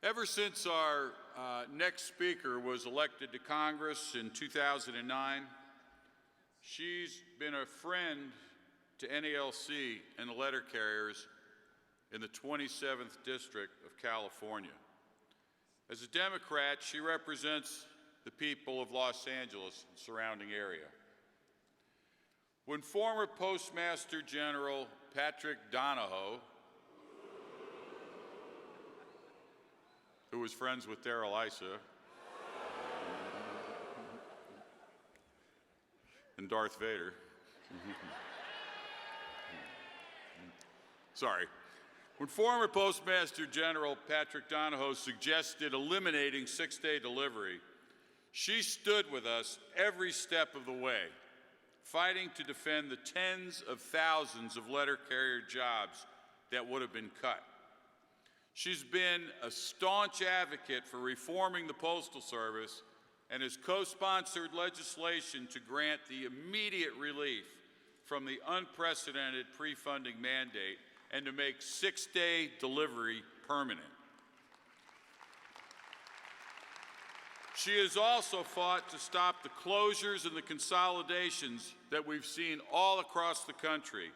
Ever since our next speaker was elected to Congress in 2009, she's been a friend to NALC and the letter carriers in the 27th District of California. As a Democrat, she represents the people of Los Angeles and surrounding area. When former Postmaster General Patrick Donahoe, who was friends with Darrell Issa and Darth Vader, sorry. When former Postmaster General Patrick Donahoe suggested eliminating six-day delivery, she stood with us every step of the way, fighting to defend the tens of thousands of letter carrier jobs that would have been cut. She's been a staunch advocate for reforming the Postal Service and has co-sponsored legislation to grant the immediate relief from the unprecedented pre-funding mandate and to make six-day delivery permanent. She has also fought to stop the closures and the consolidations that we've seen all across the country,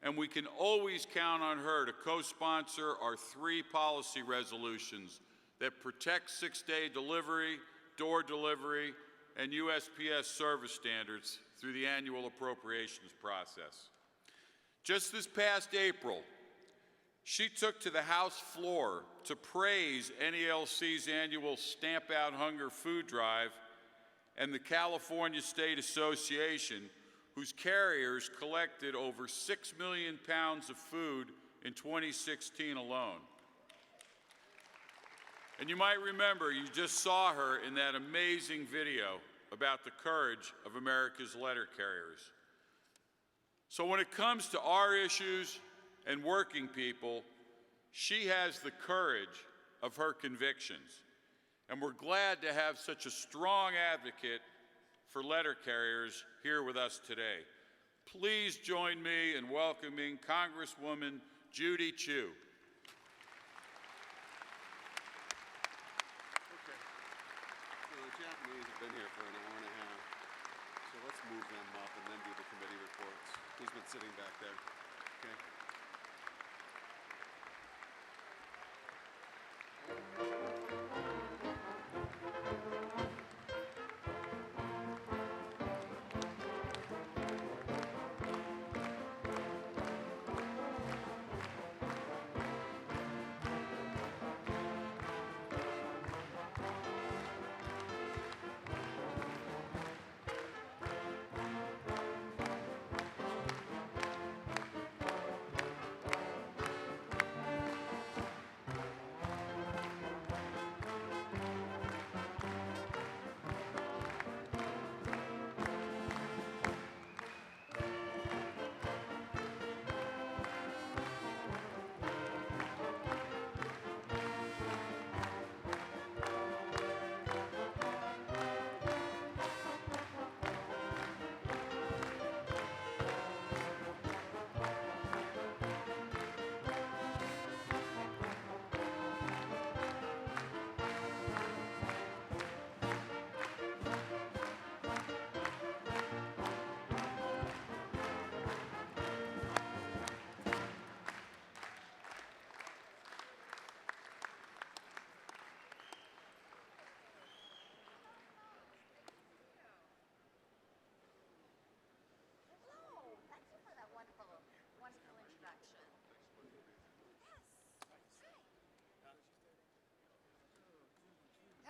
and we can always count on her to co-sponsor our 3 policy resolutions that protect six-day delivery, door delivery, and USPS service standards through the annual appropriations process. Just this past April, she took to the House floor to praise NALC's annual Stamp Out Hunger food drive and the California State Association, whose carriers collected over 6 million pounds of food in 2016 alone. And you might remember, you just saw her in that amazing video about the courage of America's letter carriers. So when it comes to our issues and working people, she has the courage of her convictions. And we're glad to have such a strong advocate for letter carriers here with us today. Please join me in welcoming Congresswoman Judy Chu. Okay. So the Japanese have been here for an hour and a half. So let's move them up and then do the committee reports. Who's been sitting back there? Okay.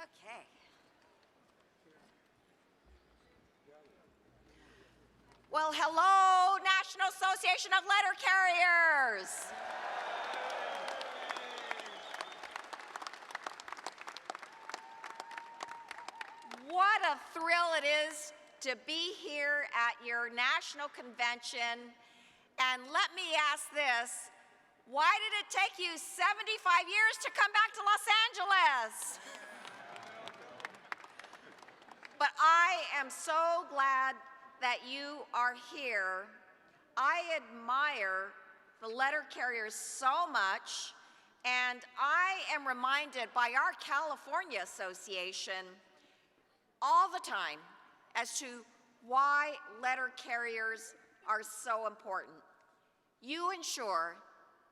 Okay. Well, hello, National Association of Letter Carriers. What a thrill it is to be here at your national convention. And let me ask this, why did it take you 75 years to come back to Los Angeles? But I am so glad that you are here. I admire the letter carriers so much, And I am reminded by our California Association all the time as to why letter carriers are so important. You ensure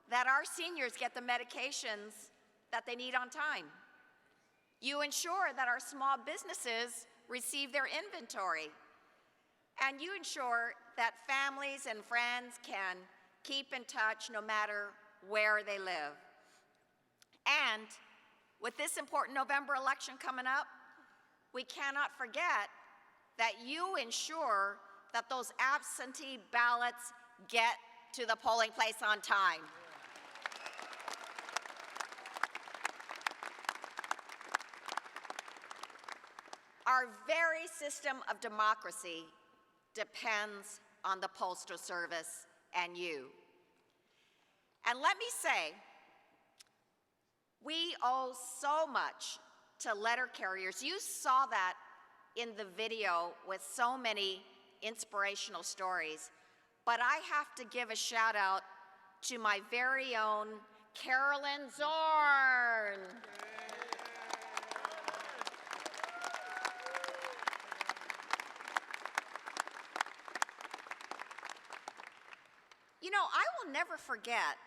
that our seniors get the medications that they need on time. You ensure that our small businesses receive their inventory. And you ensure that families and friends can keep in touch no matter where they live. And with this important November election coming up, we cannot forget that you ensure that those absentee ballots get to the polling place on time. Our very system of democracy depends on the Postal Service and you. And let me say, we owe so much to letter carriers. You saw that in the video with so many inspirational stories. But I have to give a shout out to my very own Carolyn Zorn. You know, I will never forget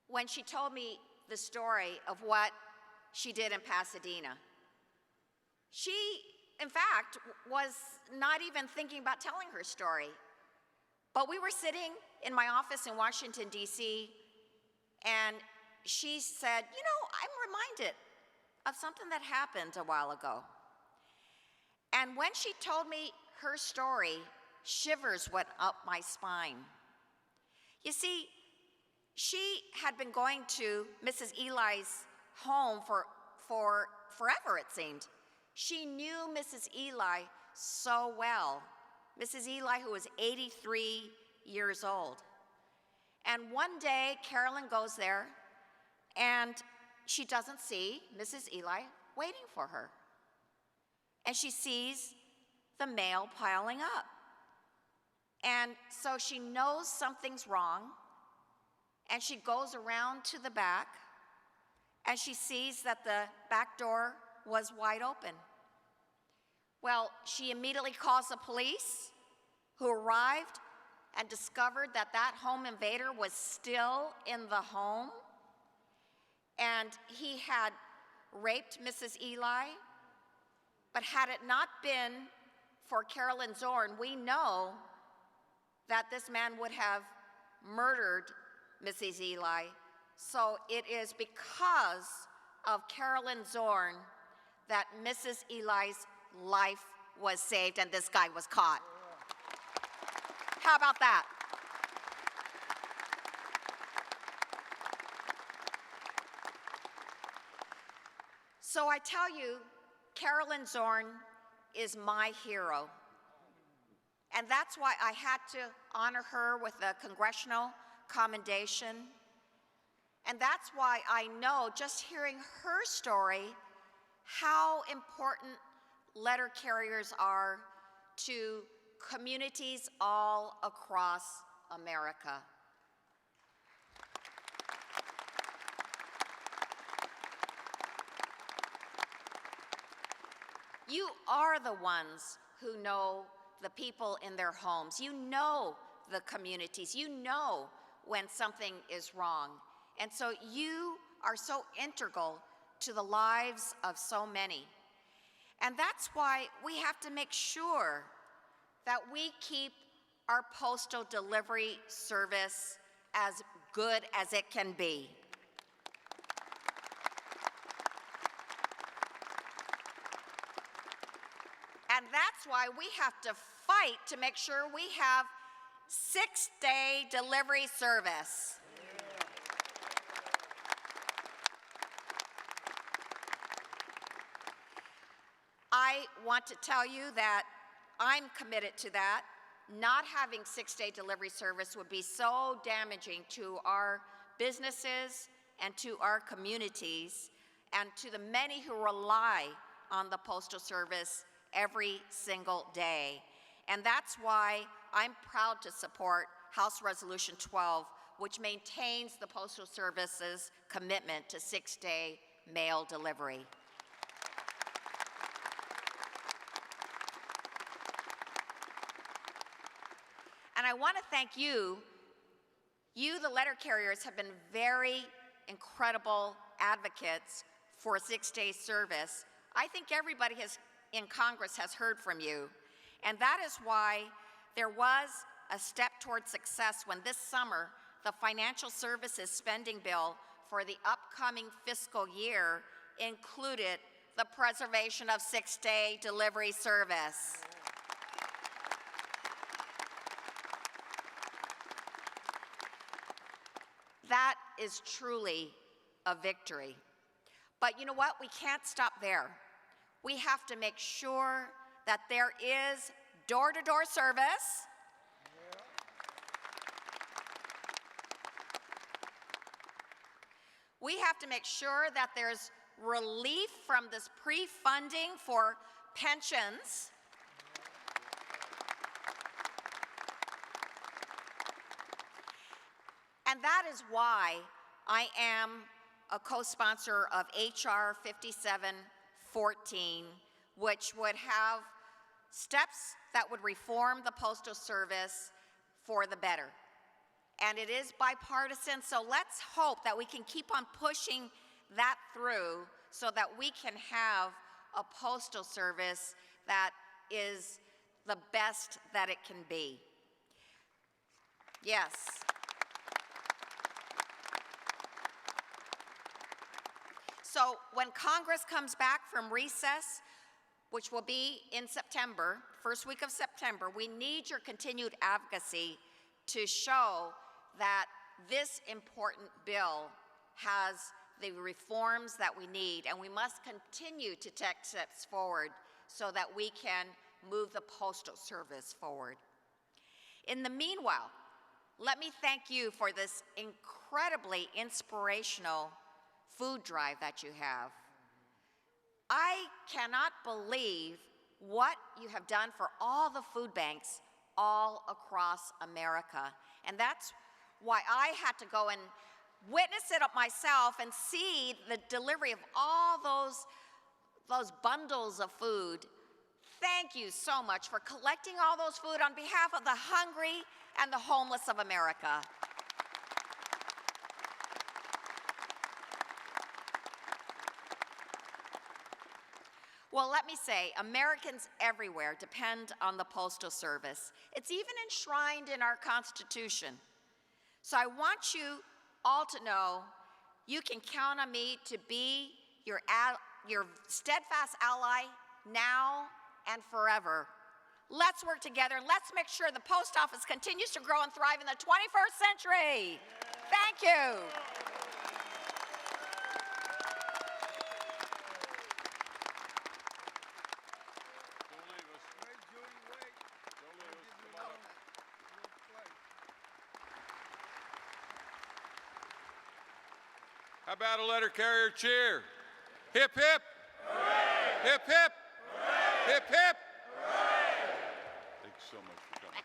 when she told me the story of what she did in Pasadena. She, in fact, was not even thinking about telling her story. But we were sitting in my office in Washington, D.C., and she said, you know, I'm reminded of something that happened a while ago. And when she told me her story, shivers went up my spine. You see, she had been going to Mrs. Eli's home for forever, it seemed. She knew Mrs. Eli so well. Mrs. Eli, who was 83 years old. And one day, Carolyn goes there, and she doesn't see Mrs. Eli waiting for her. And she sees the mail piling up. And so she knows something's wrong, and she goes around to the back, and she sees that the back door was wide open. Well, she immediately calls the police, who arrived and discovered that that home invader was still in the home, and he had raped Mrs. Eli. But had it not been for Carolyn Zorn, we know that this man would have murdered Mrs. Eli. So it is because of Carolyn Zorn that Mrs. Eli's life was saved and this guy was caught. How about that? So I tell you, Carolyn Zorn is my hero. And that's why I had to honor her with a congressional commendation. And that's why I know, just hearing her story, how important letter carriers are to communities all across America. You are the ones who know the people in their homes. You know the communities. You know when something is wrong. And so you are so integral to the lives of so many. And that's why we have to make sure that we keep our postal delivery service as good as it can be. And that's why we have to fight to make sure we have 6-day delivery service. I want to tell you that I'm committed to that. Not having 6-day delivery service would be so damaging to our businesses and to our communities and to the many who rely on the Postal Service every single day. And that's why I'm proud to support House Resolution 12, which maintains the Postal Service's commitment to 6-day mail delivery. And I want to thank you. You, the letter carriers, have been very incredible advocates for 6-day service. I think everybody in Congress has heard from you. And that is why there was a step toward success when this summer the Financial Services Spending Bill for the upcoming fiscal year included the preservation of 6-day delivery service. That is truly a victory. But you know what? We can't stop there. We have to make sure that there is door-to-door service. We have to make sure that there's relief from this pre-funding for pensions. And that is why I am a co-sponsor of H.R. 5714, which would have steps that would reform the Postal Service for the better. And it is bipartisan, so let's hope that we can keep on pushing that through so that we can have a Postal Service that is the best that it can be. Yes. So when Congress comes back from recess, which will be in September, first week of September, we need your continued advocacy to show that this important bill has the reforms that we need, and we must continue to take steps forward so that we can move the Postal Service forward. In the meanwhile, let me thank you for this incredibly inspirational food drive that you have. I cannot believe what you have done for all the food banks all across America. And that's why I had to go and witness it up myself and see the delivery of all those bundles of food. Thank you so much for collecting all those food on behalf of the hungry and the homeless of America. Well, let me say, Americans everywhere depend on the Postal Service. It's even enshrined in our Constitution. So I want you all to know you can count on me to be your steadfast ally now and forever. Let's work together and let's make sure the post office continues to grow and thrive in the 21st century. Thank you. How about a letter carrier cheer? Hip, hip. Hooray! Hip, hip. Hooray! Hip, hip. Hooray! Thanks so much for coming.